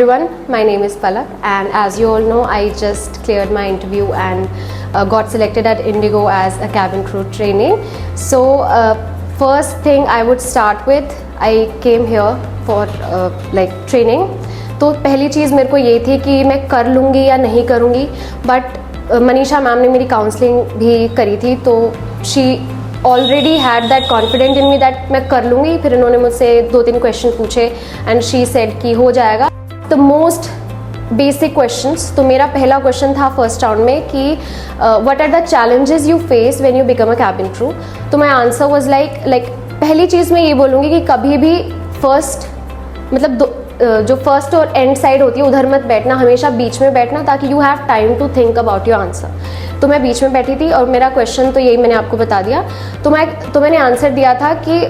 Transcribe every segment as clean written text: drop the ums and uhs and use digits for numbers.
Everyone, my name is Palak, and as you all know, I just cleared my interview and got selected at Indigo as a cabin crew trainee. So first thing I would start with, I came here for like training. तो पहली चीज़ मेरे को ये थी कि मैं कर लूँगी या नहीं करूँगी, बट मनीषा मैम ने मेरी काउंसलिंग भी करी थी, तो she already had that confident in me that मैं कर लूँगी. फिर इन्होंने मुझसे 2-3 क्वेश्चन पूछे एंड शी सेड कि हो जाएगा. द मोस्ट बेसिक क्वेश्चंस, तो मेरा पहला क्वेश्चन था फर्स्ट राउंड में कि what are the challenges you face when you become a cabin crew. तो माय आंसर वाज लाइक पहली चीज़ मैं ये बोलूँगी कि कभी भी फर्स्ट मतलब जो फर्स्ट और एंड साइड होती है उधर मत बैठना, हमेशा बीच में बैठना ताकि you have time to think about your answer. तो मैं बीच में बैठी थी और मेरा क्वेश्चन तो यही मैंने आपको बता दिया. तो मैंने आंसर दिया था कि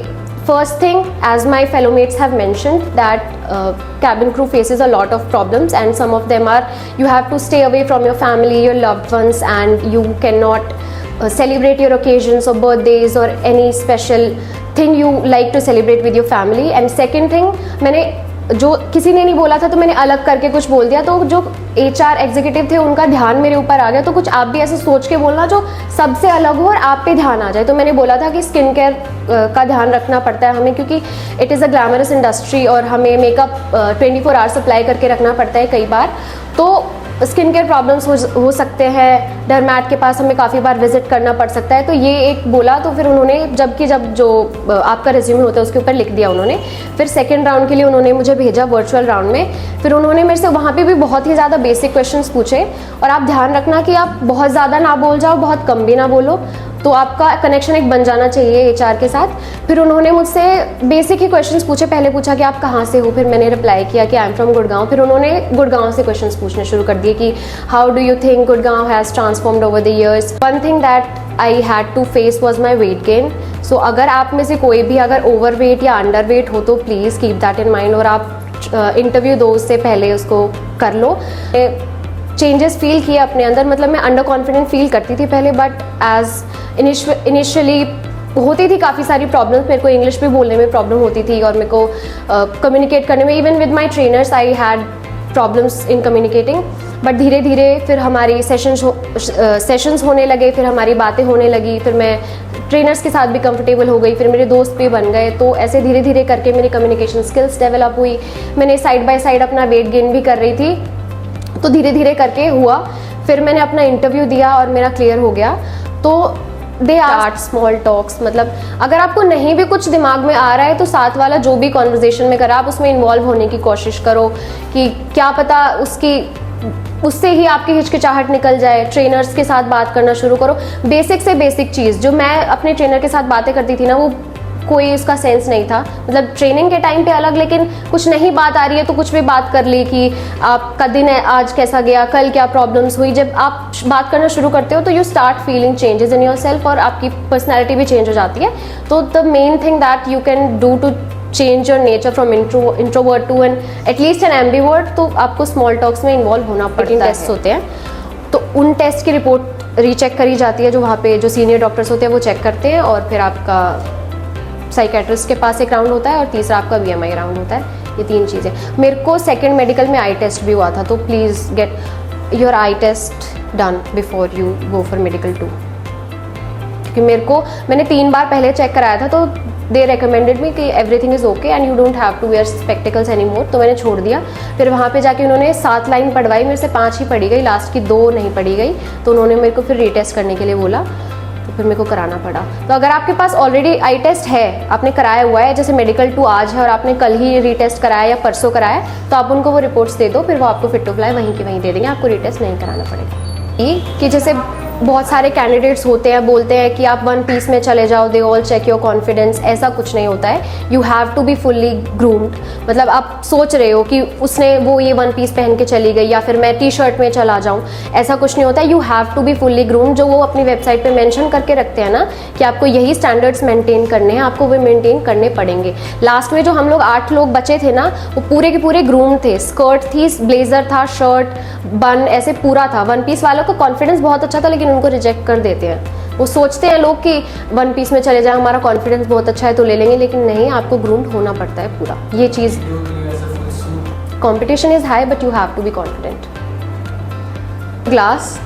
first thing, as my fellow mates have mentioned, that cabin crew faces a lot of problems, and some of them are you have to stay away from your family, your loved ones, and you cannot celebrate your occasions or birthdays or any special thing you like to celebrate with your family. And second thing, मैंने जो किसी ने नहीं बोला था तो मैंने अलग करके कुछ बोल दिया, तो जो HR एग्जीक्यूटिव थे उनका ध्यान मेरे ऊपर आ गया. तो कुछ आप भी ऐसे सोच के बोलना जो सबसे अलग हो और आप पे ध्यान आ जाए. तो मैंने बोला था कि स्किन केयर का ध्यान रखना पड़ता है हमें, क्योंकि it is a glamorous industry और हमें मेकअप 24 आवर्स अप्लाई करके रखना पड़ता है कई बार. तो स्किन केयर प्रॉब्लम्स हो सकते हैं, डरमैट के पास हमें काफ़ी बार विजिट करना पड़ सकता है. तो ये एक बोला, तो फिर उन्होंने जब जो आपका रिज्यूमे होता है उसके ऊपर लिख दिया उन्होंने. फिर सेकंड राउंड के लिए उन्होंने मुझे भेजा वर्चुअल राउंड में. फिर उन्होंने मेरे से वहाँ पे भी बहुत ही ज़्यादा बेसिक क्वेश्चंस पूछे. और आप ध्यान रखना कि आप बहुत ज़्यादा ना बोल जाओ, बहुत कम भी ना बोलो, तो आपका कनेक्शन एक बन जाना चाहिए HR के साथ. फिर उन्होंने मुझसे बेसिक ही क्वेश्चंस पूछे. पहले पूछा कि आप कहाँ से हो, फिर मैंने रिप्लाई किया कि आई एम फ्रॉम गुड़गांव. फिर उन्होंने गुड़गांव से क्वेश्चंस पूछने शुरू कर दिए कि how do you think Gurgaon has transformed over the years. One thing that I had to face was my weight gain. So अगर आप में से कोई भी अगर ओवर वेट या अंडर वेट हो तो please keep that in mind, और आप इंटरव्यू दो उससे पहले उसको कर लो. चेंजेस फील किए अपने अंदर, मतलब मैं अंडर कॉन्फिडेंट फील करती थी पहले, बट एज इनिशियली होती थी काफ़ी सारी प्रॉब्लम्स. मेरे को इंग्लिश भी बोलने में प्रॉब्लम होती थी और मेरे को कम्युनिकेट करने में, even with my trainers I had problems in communicating. But धीरे धीरे फिर हमारी सेशंस होने लगे, फिर हमारी बातें होने लगी, फिर मैं ट्रेनर्स के साथ भी कंफर्टेबल हो गई, फिर मेरे दोस्त भी बन गए. तो ऐसे धीरे धीरे करके मेरी कम्युनिकेशन स्किल्स डेवलप हुई. मैंने साइड बाय साइड अपना वेट गेन भी कर रही थी, तो धीरे धीरे करके हुआ. फिर मैंने अपना इंटरव्यू दिया और मेरा क्लियर हो गया. तो दे आर स्मॉल टॉक्स, मतलब अगर आपको नहीं भी कुछ दिमाग में आ रहा है तो साथ वाला जो भी कॉन्वर्जेशन में करा आप उसमें इन्वॉल्व होने की कोशिश करो, कि क्या पता उससे ही आपकी हिचकिचाहट निकल जाए. ट्रेनर्स के साथ बात करना शुरू करो. बेसिक से बेसिक चीज़ जो मैं अपने ट्रेनर के साथ बातें करती थी ना, वो कोई उसका सेंस नहीं था. मतलब ट्रेनिंग के टाइम पे अलग, लेकिन कुछ नहीं बात आ रही है तो कुछ भी बात कर ली कि आपका दिन है आज कैसा गया, कल क्या प्रॉब्लम्स हुई. जब आप बात करना शुरू करते हो तो you start feeling changes in your self और आपकी पर्सनैलिटी भी चेंज हो जाती है. तो the main thing that you can do to change your nature from introvert to at least an ambivert, तो आपको स्मॉल टॉक्स में इन्वॉल्व होना पड़ता है. टेस्ट होते हैं तो उन टेस्ट की रिपोर्ट रीचेक करी जाती है, जो वहाँ पे जो सीनियर डॉक्टर्स होते हैं वो चेक करते हैं. और फिर आपका साइकेट्रिस्ट के पास एक राउंड होता है और तीसरा आपका VMI राउंड होता है. ये 3 चीज़ें. मेरे को सेकंड मेडिकल में आई टेस्ट भी हुआ था, तो please get your eye test done before you go for medical 2. क्योंकि मैंने 3 बार पहले चेक कराया था, तो दे रिकमेंडेड मी कि everything is okay and you don't have to wear spectacles any more. तो मैंने छोड़ दिया. फिर वहाँ पे जाके उन्होंने 7 लाइन पढ़वाई, मेरे से 5 ही पढ़ी गई, लास्ट की 2 नहीं पढ़ी गई. तो उन्होंने मेरे को फिर रीटेस्ट करने के लिए बोला, तो फिर मेरे को कराना पड़ा. तो अगर आपके पास ऑलरेडी आई टेस्ट है, आपने कराया हुआ है, जैसे मेडिकल 2 आज है और आपने कल ही रीटेस्ट कराया या परसों कराया, तो आप उनको वो रिपोर्ट्स दे दो, फिर वो आपको फिट टू फ्लाई वहीं के वहीं दे देंगे, आपको रीटेस्ट नहीं कराना पड़ेगा. कि जैसे बहुत सारे कैंडिडेट्स होते हैं, बोलते हैं कि आप 1 पीस में चले जाओ, they all check your confidence. ऐसा कुछ नहीं होता है. You have to be fully groomed. मतलब आप सोच रहे हो कि उसने वो ये 1 पीस पहन के चली गई या फिर मैं T-शर्ट में चला जाऊँ, ऐसा कुछ नहीं होता है. You have to be fully groomed. जो वो अपनी वेबसाइट पे मेंशन करके रखते हैं ना कि आपको यही स्टैंडर्ड्स मेंटेन करने हैं, आपको वो मेंटेन करने पड़ेंगे. लास्ट में जो हम लोग 8 लोग बचे थे ना, वो पूरे के पूरे ग्रूम थे. स्कर्ट थी, ब्लेजर था, शर्ट, बन, ऐसे पूरा था. 1 पीस वालों का कॉन्फिडेंस बहुत अच्छा था, लेकिन उनको रिजेक्ट कर देते हैं. वो सोचते हैं लोग कि 1 पीस में चले जाए, हमारा कॉन्फिडेंस बहुत अच्छा है तो ले लेंगे, लेकिन नहीं, आपको ग्रूम्ड होना पड़ता है पूरा. ये चीज़ competition is high, but you have to be confident. Glass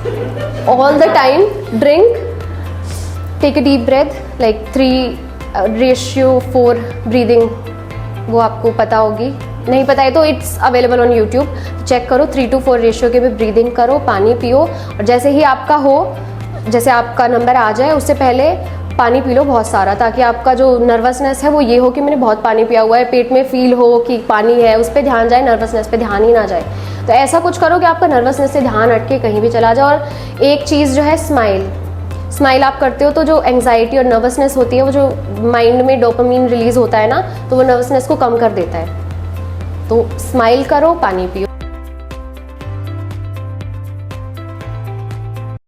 all the time, drink, take a deep breath, like 3:4 breathing. वो आपको पता होगी, नहीं पता है तो it's available on YouTube, check करो. 3:4 रेशियो के भी ब्रीदिंग करो, पानी पियो, और जैसे ही आपका हो, जैसे आपका नंबर आ जाए उससे पहले पानी पी लो बहुत सारा, ताकि आपका जो नर्वसनेस है वो ये हो कि मैंने बहुत पानी पिया हुआ है, पेट में फील हो कि पानी है, उस पर ध्यान जाए, नर्वसनेस पे ध्यान ही ना जाए. तो ऐसा कुछ करो कि आपका नर्वसनेस से ध्यान हटके कहीं भी चला जाए. और एक चीज़ जो है, स्माइल आप करते हो तो जो एंग्जाइटी और नर्वसनेस होती है, वो जो माइंड में डोपामिन रिलीज होता है ना, तो वो नर्वसनेस को कम कर देता है. तो स्माइल करो, पानी पियो.